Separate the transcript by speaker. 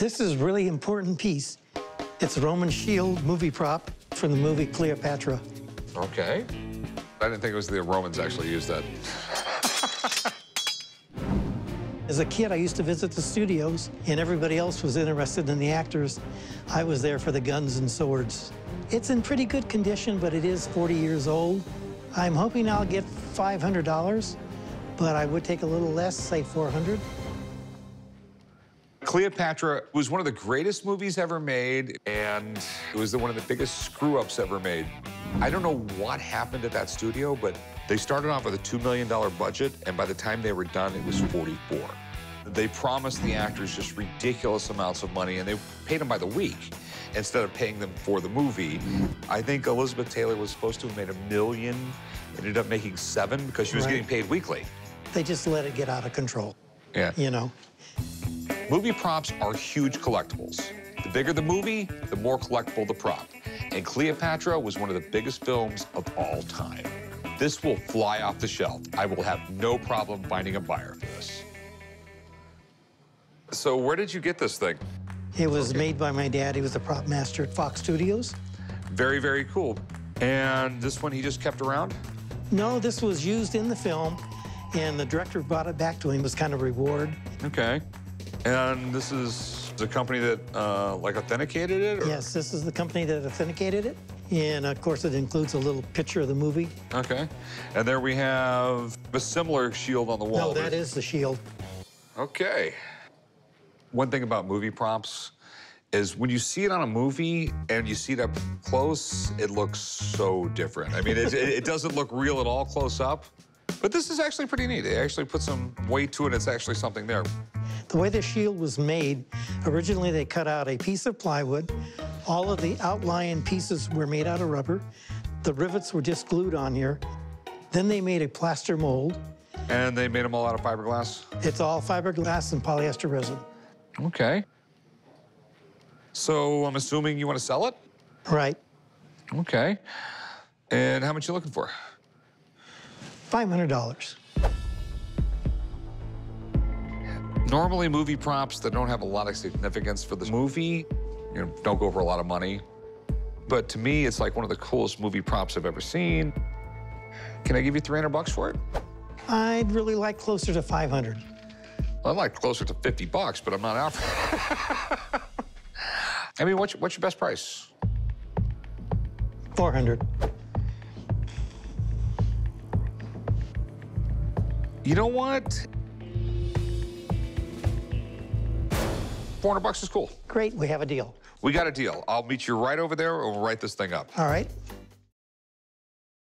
Speaker 1: This is a really important piece. It's a Roman shield movie prop from the movie Cleopatra.
Speaker 2: Okay. I didn't think it was the Romans actually used that.
Speaker 1: As a kid, I used to visit the studios, and everybody else was interested in the actors. I was there for the guns and swords. It's in pretty good condition, but it is 40 years old. I'm hoping I'll get $500, but I would take a little less, say $400.
Speaker 2: Cleopatra was one of the greatest movies ever made, and it was one of the biggest screw-ups ever made. I don't know what happened at that studio, but they started off with a $2 million budget, and by the time they were done, it was 44. They promised the actors just ridiculous amounts of money, and they paid them by the week instead of paying them for the movie. I think Elizabeth Taylor was supposed to have made $1 million, ended up making $7 million because she was getting paid weekly.
Speaker 1: They just let it get out of control.
Speaker 2: Yeah.
Speaker 1: You know.
Speaker 2: Movie props are huge collectibles. The bigger the movie, the more collectible the prop. And Cleopatra was one of the biggest films of all time. This will fly off the shelf. I will have no problem finding a buyer for this. So where did you get this thing?
Speaker 1: It was made by my dad. He was the prop master at Fox Studios.
Speaker 2: Very, very cool. And this one he just kept around?
Speaker 1: No, this was used in the film, and the director brought it back to him as kind of reward.
Speaker 2: Okay. And this is the company that, like, authenticated it? Or?
Speaker 1: Yes, this is the company that authenticated it. And, of course, it includes a little picture of the movie.
Speaker 2: Okay. And there we have a similar shield on the wall.
Speaker 1: No, that is the shield.
Speaker 2: Okay. One thing about movie props is when you see it on a movie and you see it up close, it looks so different. I mean, it doesn't look real at all close up. But this is actually pretty neat. They actually put some weight to it. It's actually something there.
Speaker 1: The way the shield was made, originally they cut out a piece of plywood. All of the outlying pieces were made out of rubber. The rivets were just glued on here. Then they made a plaster mold.
Speaker 2: And they made them all out of fiberglass?
Speaker 1: It's all fiberglass and polyester resin.
Speaker 2: Okay. So I'm assuming you want to sell it?
Speaker 1: Right.
Speaker 2: Okay. And how much you looking for?
Speaker 1: $500.
Speaker 2: Normally, movie props that don't have a lot of significance for the movie, don't go for a lot of money. But to me, it's like one of the coolest movie props I've ever seen. Can I give you $300 for it?
Speaker 1: I'd really like closer to 500.
Speaker 2: I'd like closer to 50 bucks, but I'm not offering. I mean, what's your best price?
Speaker 1: 400.
Speaker 2: You know what? 400 bucks is cool.
Speaker 1: Great, we have a deal.
Speaker 2: We got a deal. I'll meet you right over there, and we'll write this thing up.
Speaker 1: All right.